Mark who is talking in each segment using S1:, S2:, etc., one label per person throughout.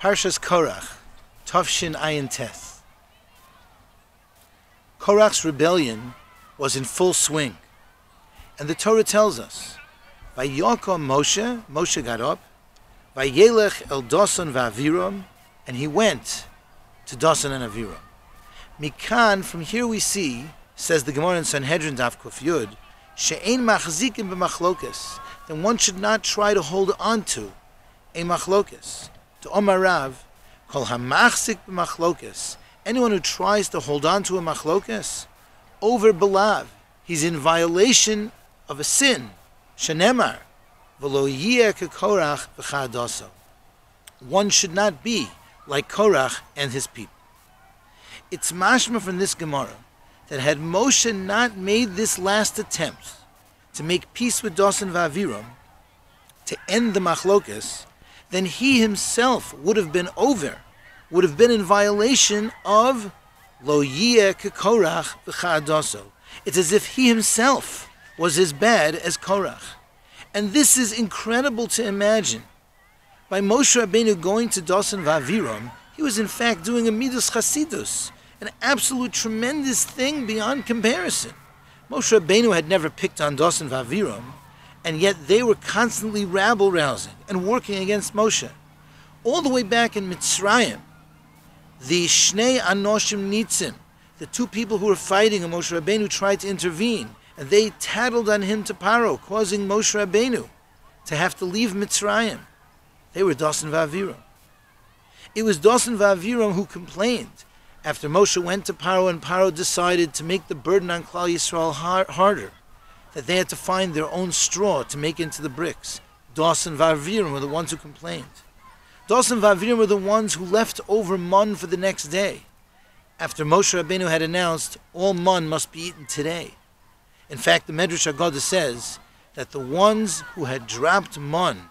S1: Parshas Korach, Tavshin Ayin Teth. Korach's rebellion was in full swing. And the Torah tells us, Vayokom Moshe got up, Vayelech el Dosan va'aviram, and he went to Dosan and Aviram. Mikan, from here we see, says the Gemara in Sanhedrin Daf Kuf Yud, she'ein machzikim b'machlokes, then one should not try to hold on to a machlokes. To Omar Rav, kol hamachzik b'machlokes, anyone who tries to hold on to a machlokes, over belav, he's in violation of a sin. Shenemar, v'lo yiyeh keKorach v'chadaso. One should not be like Korach and his people. It's mashma from this Gemara that had Moshe not made this last attempt to make peace with Dosan v'Aviram, to end the machlokes, then he himself would have been in violation of lo yiyeh keKorach v'chadaso. It's as if he himself was as bad as Korach. And this is incredible to imagine. By Moshe Rabbeinu going to Dosan v'Aviram, he was in fact doing a midas chasidus, an absolute tremendous thing beyond comparison. Moshe Rabbeinu had never picked on Dosan v'Aviram, and yet they were constantly rabble-rousing and working against Moshe. All the way back in Mitzrayim, the Shnei Anoshim Nitzim, the two people who were fighting, and Moshe Rabbeinu tried to intervene, and they tattled on him to Paro, causing Moshe Rabbeinu to have to leave Mitzrayim. They were Dosan v'Aviram. It was Dosan v'Aviram who complained after Moshe went to Paro, and Paro decided to make the burden on Klal Yisrael harder, that they had to find their own straw to make into the bricks. Dosan v'Aviram were the ones who complained. Dosan v'Aviram were the ones who left over mun for the next day, after Moshe Rabbeinu had announced all mun must be eaten today. In fact, the Medrash Haggadah says that the ones who had dropped mun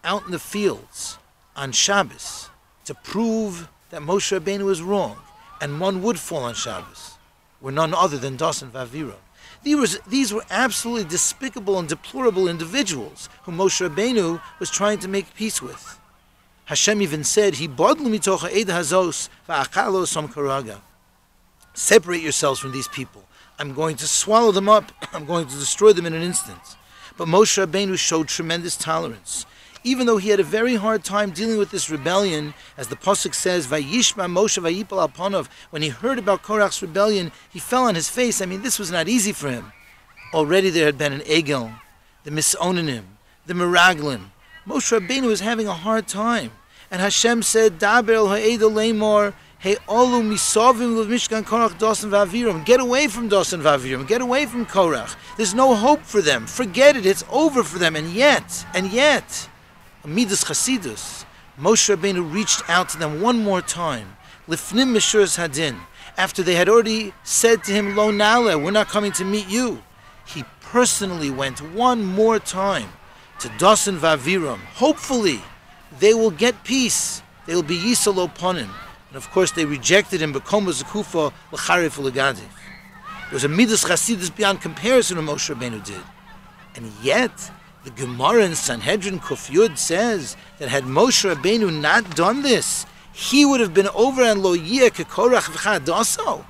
S1: out in the fields on Shabbos to prove that Moshe Rabbeinu was wrong and mun would fall on Shabbos were none other than Dosan v'Aviram. These were absolutely despicable and deplorable individuals whom Moshe Rabbeinu was trying to make peace with. Hashem even said, separate yourselves from these people. I'm going to swallow them up. I'm going to destroy them in an instant. But Moshe Rabbeinu showed tremendous tolerance. Even though he had a very hard time dealing with this rebellion, as the Pasuk says, Vayishma Moshe Vayipal al Panav, when he heard about Korach's rebellion, he fell on his face. I mean, this was not easy for him. Already there had been an Egel, the Misonanim, the Meraglim. Moshe Rabbeinu was having a hard time. And Hashem said, Daber el ha'edel leimor, hey olu misovim lev mishkan Korach Dosan v'Aviram. Get away from Dosan v'Aviram. Get away from Korach. There's no hope for them. Forget it. It's over for them. And yet, Midas Chasidus, Moshe Rabbeinu reached out to them one more time, Lifnim Meshuras Hadin, after they had already said to him, Lo Nale, we're not coming to meet you. He personally went one more time to Dosan v'Aviram. Hopefully, they will get peace. They will be Yisalo Ponim. And of course, they rejected him, Bekom Zakufa L'charif L'gadif. There was a Midas Chasidus beyond comparison what Moshe Rabbeinu did. And yet, the Gemara in Sanhedrin Kuf Yud says that had Moshe Rabbeinu not done this, he would have been over on Lo Yiyeh keKorach v'chadaso.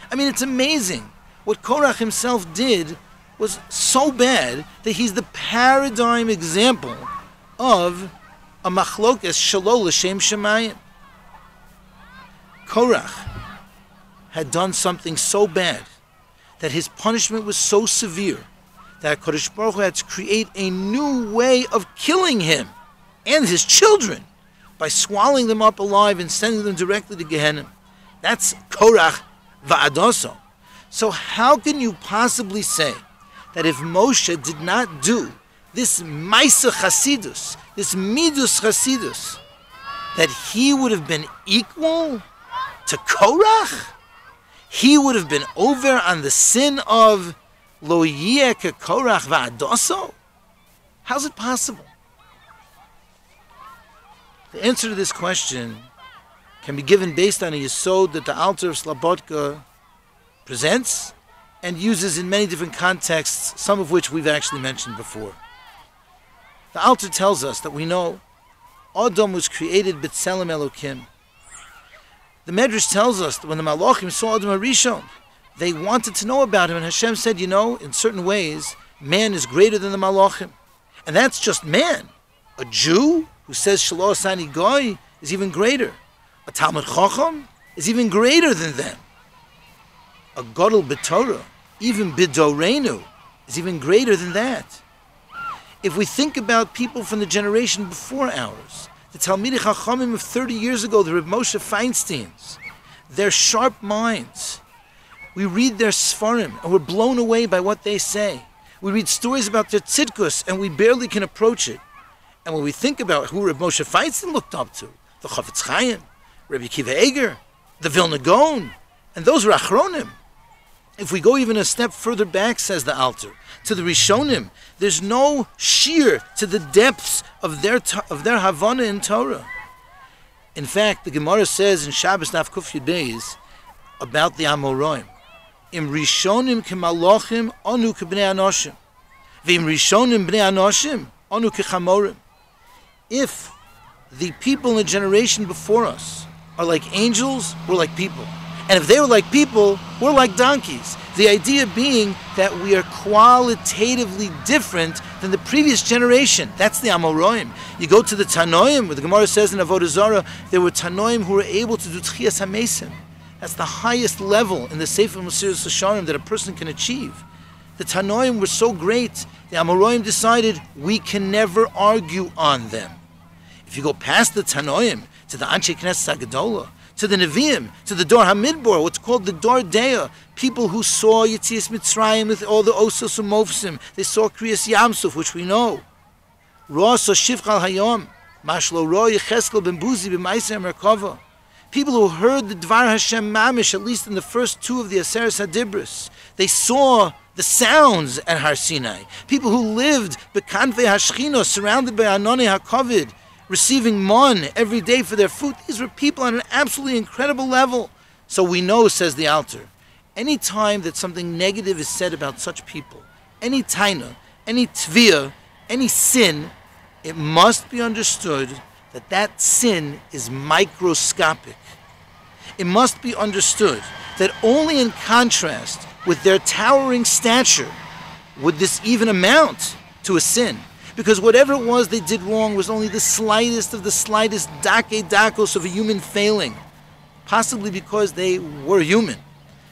S1: I mean, it's amazing. What Korach himself did was so bad that he's the paradigm example of a machlokes shelo l'shem shemayim. Korach had done something so bad that his punishment was so severe that Kodesh Baruch Hu had to create a new way of killing him and his children by swallowing them up alive and sending them directly to Gehenna. That's Korach va'adaso. So how can you possibly say that if Moshe did not do this Maisa Chasidus, this Midus Chasidus, that he would have been equal to Korach? He would have been over on the sin of Lo Yiyeh keKorach va'adaso? How's it possible? The answer to this question can be given based on a yesod that the Alter of Slobodka presents and uses in many different contexts, some of which we've actually mentioned before. The Alter tells us that we know Adam was created b'tzelem Elokim. The Medrash tells us that when the Malachim saw Adam HaRishon, they wanted to know about him, and Hashem said, you know, in certain ways, man is greater than the Malachim. And that's just man. A Jew who says Shelo Asani Goy is even greater. A Talmud Chacham is even greater than them. A Gadol B'Torah, even B'Doreinu, is even greater than that. If we think about people from the generation before ours, the Talmidei Chachamim of 30 years ago, the Reb Moshe Feinsteins, their sharp minds, we read their Sfarim and we're blown away by what they say. We read stories about their tzidkus and we barely can approach it. And when we think about who Reb Moshe Feinstein looked up to, the Chafetz Chaim, Rabbi Akiva Eger, the Vilna Gaon, and those were Achronim. If we go even a step further back, says the Alter, to the Rishonim, there's no sheer to the depths of their Havana in Torah. In fact, the Gemara says in Shabbos Daf Kuf Yud Beis about the Amoraim, Im Rishonim kemalachim anu kebnei anoshim, v'im Rishonim bnei anoshim anu kechamorim. If the people in the generation before us are like angels, we're like people. And if they were like people, we're like donkeys. The idea being that we are qualitatively different than the previous generation. That's the Amoraim. You go to the Tanoim, where the Gemara says in Avodah Zarah, there were Tanoim who were able to do Tchias HaMesim. That's the highest level in the Sefer Mesiras Yesharim that a person can achieve. The Tanoim were so great, the Amoraim decided we can never argue on them. If you go past the Tanoim to the Anshe Knesset HaGedolah, to the Nevi'im, to the Dor HaMidbar, what's called the Dor Deah, people who saw Yetzias Mitzrayim with all the Osos and Mofsim, they saw Kriyas Yamsuf, which we know. Ra so Shivchal Hayom, Mashlo Ro Yecheskel Ben Buzi B'Maisei Merkava. People who heard the Dvar Hashem Mamish, at least in the first two of the Aseres HaDibros, they saw the sounds at Har Sinai. People who lived B'Kanvei HaShchino, surrounded by Anonei HaKovid, receiving mon every day for their food. These were people on an absolutely incredible level. So we know, says the Alter, any time that something negative is said about such people, any taina, any tviyah, any sin, it must be understood that that sin is microscopic. It must be understood that only in contrast with their towering stature would this even amount to a sin. Because whatever it was they did wrong was only the slightest of the slightest dakos of a human failing. Possibly because they were human.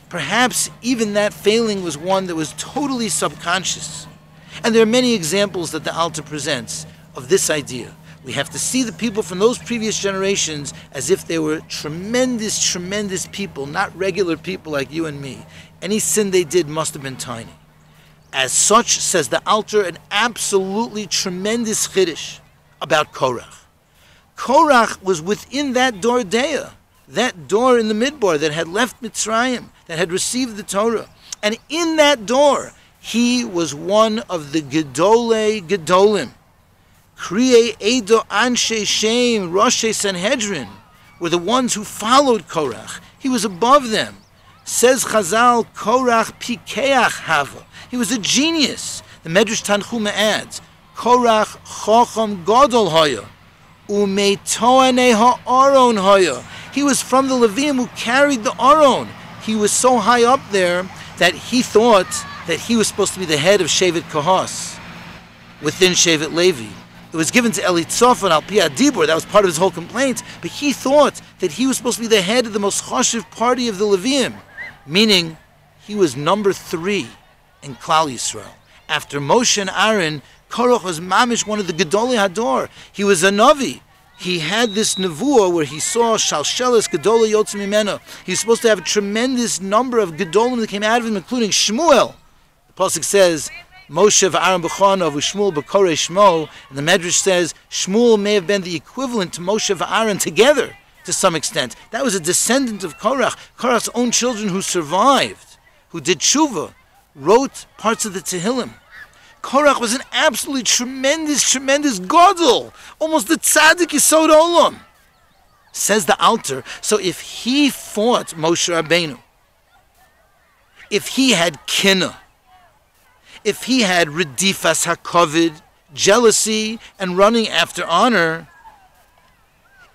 S1: Perhaps even that failing was one that was totally subconscious. And there are many examples that the Alter presents of this idea. We have to see the people from those previous generations as if they were tremendous, tremendous people, not regular people like you and me. Any sin they did must have been tiny. As such, says the Alter, an absolutely tremendous chiddush about Korach. Korach was within that Dor Deah, that door in the Midbar that had left Mitzrayim, that had received the Torah. And in that door, he was one of the Gedolei Gedolim. Kriye Edo Anshe Shem, Roshei Sanhedrin, were the ones who followed Korach. He was above them. Says Chazal, Korach Pikeach Hava. He was a genius. The Medrash Tanchuma adds, Korach Chocham Gadol Hoya, Umeitoane Ha'aron Hoya. He was from the Levium who carried the Aron. He was so high up there that he thought that he was supposed to be the head of Shevet Kohos within Shevet Levi. It was given to Eli Tzofan al Pi Adibur. That was part of his whole complaint. But he thought that he was supposed to be the head of the most chashiv party of the Levium, meaning he was number 3 in Klal Yisrael. After Moshe and Aaron, Korach was mamish, one of the Gedolei Hador. He was a Navi. He had this nevuah where he saw Shalsheles Gedolei Yotzim Mimeno. He's supposed to have a tremendous number of Gedolim that came out of him, including Shmuel. The Pasuk says, Moshe v'Aaron b'Chana v'Shmuel b'Korei Shmo, and the Medrash says Shmuel may have been the equivalent to Moshe v'Aaron together to some extent. That was a descendant of Korach. Korach's own children who survived, who did tshuva, wrote parts of the Tehillim. Korach was an absolutely tremendous, tremendous gadol, almost the tzaddik yisod olam. Says the Alter, so if he fought Moshe Rabbeinu, if he had kinna, if he had redifas hakovid, jealousy and running after honor,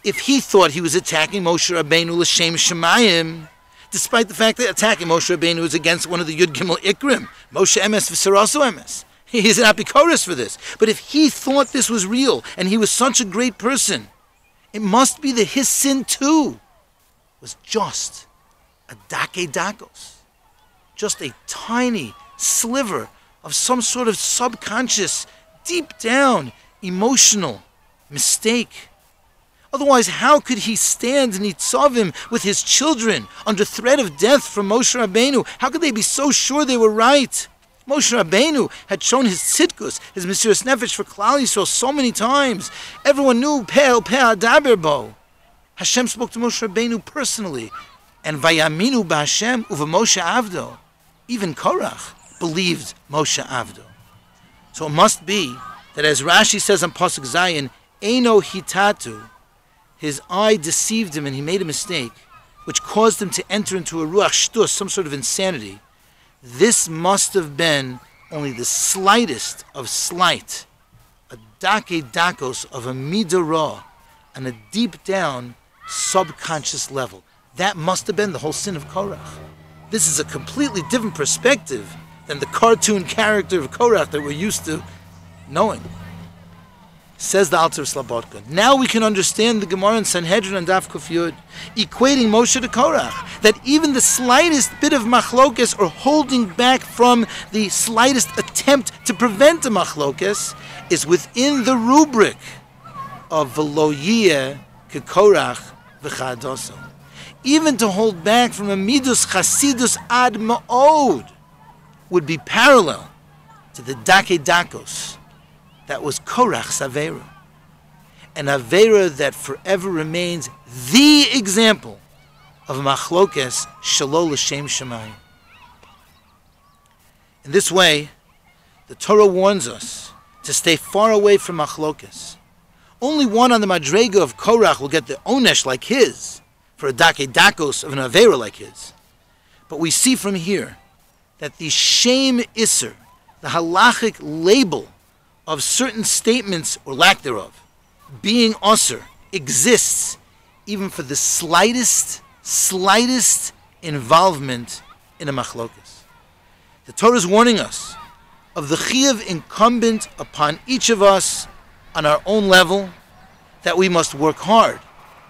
S1: if he thought he was attacking Moshe Rabbeinu l'shem Shemayim, despite the fact that attacking Moshe Rabbeinu is against one of the Yud Gimel Ikrim, Moshe Emes v'Saraso Emes. He's an apikoros for this. But if he thought this was real, and he was such a great person, it must be that his sin too was just a dake dakos, just a tiny sliver of some sort of subconscious, deep down, emotional mistake. Otherwise, how could he stand nitzavim with his children under threat of death from Moshe Rabbeinu? How could they be so sure they were right? Moshe Rabbeinu had shown his tzidkus, his mesiras nefesh for Klal Yisrael so many times. Everyone knew Pe'el Adaber Bo. Hashem spoke to Moshe Rabbeinu personally, and Vayaminu b'Hashem uva Moshe Avdo. Even Korach believed Moshe Avdo. So it must be that, as Rashi says on Pasuk Zayin, Eino hitatu, his eye deceived him and he made a mistake, which caused him to enter into a ruach shtus, some sort of insanity. This must have been only the slightest of slight, a dake dakos of a midah on a deep down subconscious level. That must have been the whole sin of Korach. This is a completely different perspective than the cartoon character of Korach that we're used to knowing. Says the Alter Slabodka. Now we can understand the Gemara in Sanhedrin and Daf Kuf Yud, equating Moshe to Korach, that even the slightest bit of machlokes, or holding back from the slightest attempt to prevent a machlokes, is within the rubric of v'lo yiyeh kekorach v'chadoso. Even to hold back from a midus chasidus ad ma'od would be parallel to the dake dakos that was Korach's Aveira. An Aveira that forever remains the example of machlokes shelo l'shem Shemayim. In this way, the Torah warns us to stay far away from machlokes. Only one on the madrega of Korach will get the onesh like his, for a dake dakos of an Aveira like his. But we see from here that the shame iser, the halachic label of certain statements or lack thereof, being usher, exists even for the slightest involvement in a machlokas. The Torah is warning us of the chiyuv incumbent upon each of us on our own level, that we must work hard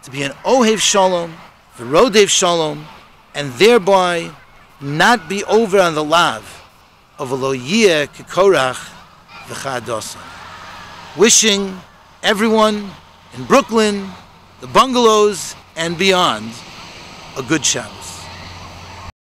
S1: to be an ohev shalom, v'rodev shalom, and thereby not be over on the lav of a lo yiyeh kekorach v'chadosa. Wishing everyone in Brooklyn, the bungalows, and beyond a good Shabbos.